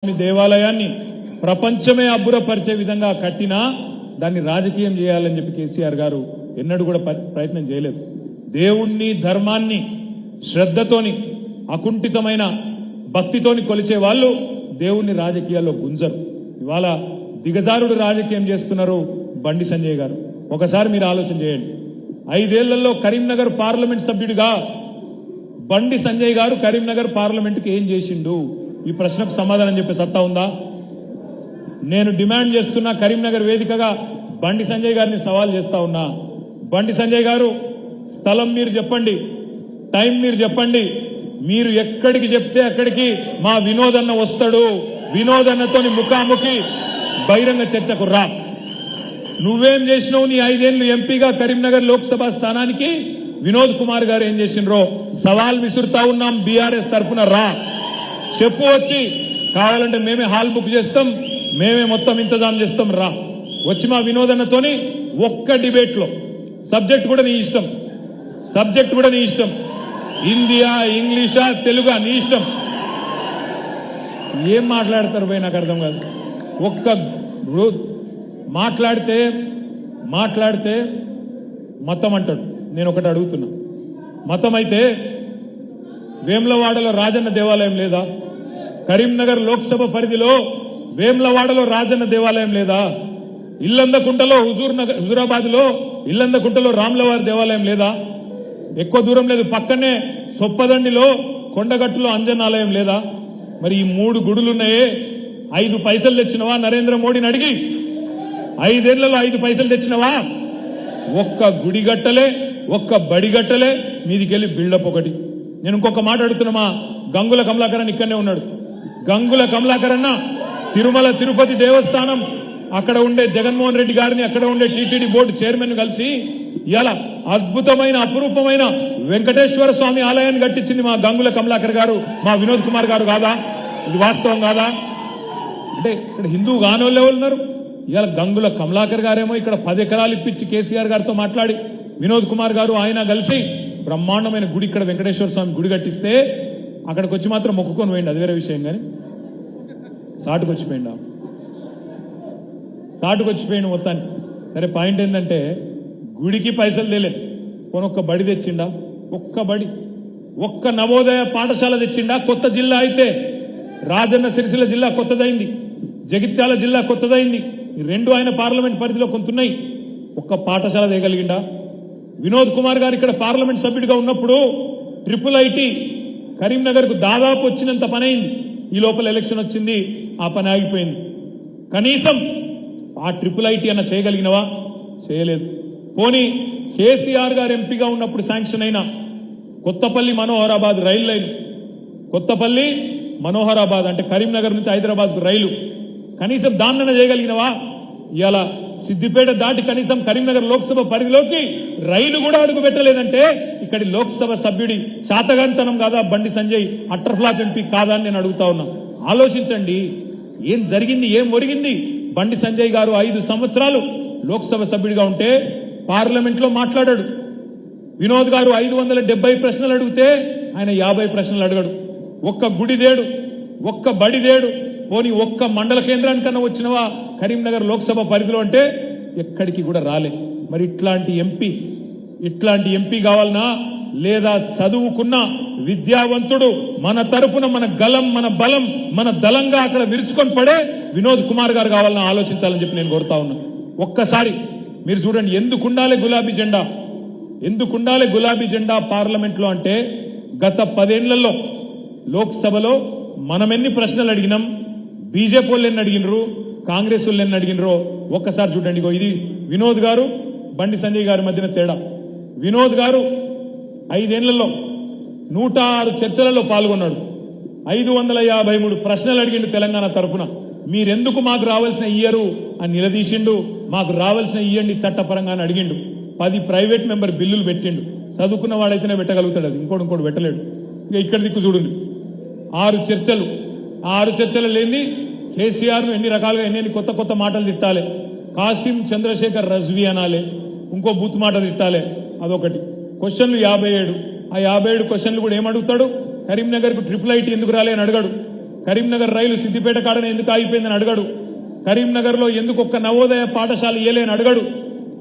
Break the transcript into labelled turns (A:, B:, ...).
A: దేవాలయాన్ని ప్రపంచమే అబ్బురపరిచే విధంగా కట్టినా దాన్ని రాజకీయం చేయాలని చెప్పి కేసీఆర్ గారు ఎన్నడూ కూడా ప్రయత్నం చేయలేదు. దేవుణ్ణి ధర్మాన్ని శ్రద్ధతోని అకుంఠితమైన భక్తితోని కొలిచే వాళ్ళు దేవుణ్ణి రాజకీయాల్లో గుంజరు. ఇవాళ దిగజారుడు రాజకీయం చేస్తున్నారు బండి సంజయ్ గారు. ఒకసారి మీరు ఆలోచన చేయండి. 5 ఏళ్లలో కరీంనగర్ పార్లమెంట్ సభ్యుడిగా బండి సంజయ్ గారు కరీంనగర్ పార్లమెంటుకి ఏం చేసిండు? ఈ ప్రశ్నకు సమాధానం చెప్పే సత్తా ఉందా? నేను డిమాండ్ చేస్తున్నా, కరీంనగర్ వేదికగా బండి సంజయ్ గారిని సవాల్ చేస్తా ఉన్నా. బండి సంజయ్ గారు, స్థలం మీరు చెప్పండి, టైం మీరు చెప్పండి. మీరు ఎక్కడికి చెప్తే అక్కడికి మా వినోదన్న వస్తాడు. వినోదన్నతోని ముఖాముఖి బహిరంగ చర్చకు రా. నువ్వేం చేసినావు? నీ 5 ఏళ్లు ఎంపీగా కరీంనగర్ లోక్సభ స్థానానికి వినోద్ కుమార్ గారు ఏం చేసిండ్రో సవాల్ విసురుతా ఉన్నాం. బీఆర్ఎస్ తరఫున రా, చెప్పు. వచ్చి కావాలంటే మేమే హాల్ బుక్ చేస్తాం, మేమే మొత్తం ఇంతజాం చేస్తాం. రా, వచ్చి మా వినోదన్నతోని ఒక్క డిబేట్ లో, సబ్జెక్ట్ కూడా నీ ఇష్టం, సబ్జెక్ట్ కూడా నీ ఇష్టం, హిందీయా ఇంగ్లీషా తెలుగా నీ ఇష్టం. ఏం మాట్లాడతారు పోయి నాకు అర్థం కాదు. ఒక్క మాట్లాడితే మతం అంటాడు. నేను ఒకటి అడుగుతున్నా, మతం అయితే వేములవాడలో రాజన్న దేవాలయం లేదా? కరీంనగర్ లోక్సభ పరిధిలో వేములవాడలో రాజన్న దేవాలయం లేదా? ఇల్లందకుంటలో హుజూరాబాద్ లో ఇల్లందకుంటలో రాములవారి దేవాలయం లేదా? ఎక్కువ దూరం లేదు, పక్కనే సొప్పదండిలో కొండగట్టులో అంజనాలయం లేదా? మరి ఈ 3 గుడులున్నాయే. 5 పైసలు తెచ్చినవా నరేంద్ర మోడీని అడిగి? 5 ఏళ్లలో 5 పైసలు తెచ్చినవా? ఒక్క గుడి గట్టలే, ఒక్క బడి గట్టలే, మీదికెళ్ళి బిల్డప్ ఒకటి. నేను ఇంకొక మాట అడుగుతున్నా, గంగుల కమలాకరన్ ఇక్కడనే ఉన్నాడు. గంగుల కమలాకరన్న తిరుమల తిరుపతి దేవస్థానం అక్కడ ఉండే జగన్మోహన్ రెడ్డి గారిని, అక్కడ ఉండే టీటీడీ బోర్డు చైర్మన్ కలిసి ఇలా అద్భుతమైన అపురూపమైన వెంకటేశ్వర స్వామి ఆలయాన్ని కట్టించింది మా గంగుల కమలాకర్ గారు, మా వినోద్ కుమార్ గారు కాదా? ఇది వాస్తవం కాదా? అంటే ఇక్కడ హిందూ గానోళ్ళు ఉన్నారు. ఇవాళ గంగుల కమలాకర్ గారేమో ఇక్కడ 10 ఎకరాలు ఇప్పించి కేసీఆర్ గారితో మాట్లాడి వినోద్ కుమార్ గారు ఆయన కలిసి బ్రహ్మాండమైన గుడి, ఇక్కడ వెంకటేశ్వర స్వామి గుడి కట్టిస్తే అక్కడికి వచ్చి మాత్రం మొక్కుకొని పోయింది, అది వేరే విషయం. కానీ సాటుకు వచ్చిపోయిండు మొత్తాన్ని. సరే, పాయింట్ ఏంటంటే గుడికి పైసలు తేలే, ఒక్క బడి తెచ్చిండా? ఒక్క బడి, ఒక్క నవోదయ పాఠశాల తెచ్చిండా? కొత్త జిల్లా అయితే రాజన్న సిరిసిల్ల జిల్లా కొత్తదైంది, జగిత్యాల జిల్లా కొత్తదైంది. ఈ 2 ఆయన పార్లమెంట్ పరిధిలో కొంతున్నాయి. ఒక్క పాఠశాల తేగలిగిండా? వినోద్ కుమార్ గారు ఇక్కడ పార్లమెంట్ సభ్యుడిగా ఉన్నప్పుడు IIIT కరీంనగర్ కు దాదాపు వచ్చినంత పని అయింది. ఈ లోపల ఎలక్షన్ వచ్చింది, ఆ పని ఆగిపోయింది. కనీసం ఆ IIIT అన్న చేయగలిగినవా? చేయలేదు. పోనీ కేసీఆర్ గారు ఎంపీగా ఉన్నప్పుడు శాంక్షన్ అయిన కొత్తపల్లి మనోహరాబాద్ రైలు లైన్, కొత్తపల్లి మనోహరాబాద్ అంటే కరీంనగర్ నుంచి హైదరాబాద్ కు రైలు, కనీసం దాన్నన చేయగలిగినవా? ఇవాళ సిద్దిపేట దాటి కనీసం కరీంనగర్ లోక్సభ పరిధిలోకి రైలు కూడా అడుగు పెట్టలేదంటే ఇక్కడి లోక్సభ సభ్యుడి చాతగాంతనం కాదా బండి సంజయ్? అట్టర్ఫ్లాప్ ఎంపీ కాదా అని నేను అడుగుతా ఉన్నా. ఆలోచించండి, ఏం జరిగింది, ఏం ఒరిగింది? బండి సంజయ్ గారు 5 సంవత్సరాలు లోక్సభ సభ్యుడిగా ఉంటే పార్లమెంట్ లో మాట్లాడాడు. వినోద్ గారు 570 ప్రశ్నలు అడిగితే ఆయన 50 ప్రశ్నలు అడగడు. ఒక్క గుడి దేడు, ఒక్క బడి దేడు, పోనీ ఒక్క మండల కేంద్రానికన్నా వచ్చినవా కరీంనగర్ లోక్సభ పరిధిలో అంటే ఎక్కడికి కూడా రాలే. మరి ఇట్లాంటి ఎంపీ కావాలనా? లేదా చదువుకున్న విద్యావంతుడు మన తరపున మన గలం, మన బలం, మన దళంగా అక్కడ విరుచుకొని పడే వినోద్ కుమార్ గారు కావాలన్నా ఆలోచించాలని చెప్పి నేను కోరుతా ఉన్నా. ఒక్కసారి మీరు చూడండి, ఎందుకుండాలి గులాబీ జెండా? ఎందుకుండాలి గులాబీ జెండా పార్లమెంట్ లో అంటే గత 10 ఏళ్లలో లోక్సభలో మనం ఎన్ని ప్రశ్నలు అడిగినాం, బీజేపీ వాళ్ళు ఎన్ని అడిగినరు, కాంగ్రెస్ వాళ్ళు ఎన్ని అడిగినరో ఒక్కసారి చూడండి. ఇది వినోద్ గారు బండి సంజయ్ గారి మధ్యన తేడా. వినోద్ గారు 5 ఏళ్లలో 106 చర్చలలో పాల్గొన్నాడు. 553 ప్రశ్నలు అడిగిండు తెలంగాణ తరఫున. మీరెందుకు మాకు రావాల్సిన ఇయ్యరు అని నిలదీసిండు. మాకు రావాల్సిన ఇయ్యండి చట్టపరంగా అని అడిగిండు. 10 ప్రైవేట్ మెంబర్ బిల్లులు పెట్టిండు. చదువుకున్న వాడైతేనే పెట్టగలుగుతాడు, అది ఇంకోటి పెట్టలేడు. ఇక ఇక్కడ దిక్కు చూడండి, 6 చర్చలు. 6 చర్చలు లేని కేసీఆర్ ను ఎన్ని రకాలుగా ఎన్ని కొత్త మాటలు తిట్టాలి. కాసిం చంద్రశేఖర్ రజ్వీ అనాలి, ఇంకో బూత్ మాట తిట్టాలి, అదొకటి. క్వశ్చన్లు 57. ఆ 57 క్వశ్చన్లు కూడా ఏమడుగుతాడు? కరీంనగర్ కు IIIT ఎందుకు రాలే అని అడగడు. కరీంనగర్ రైలు సిద్దిపేట కాడనే ఎందుకు ఆగిపోయిందని అడగడు. కరీంనగర్లో ఎందుకు ఒక్క నవోదయ పాఠశాల ఇయ్యలేని అడగడు.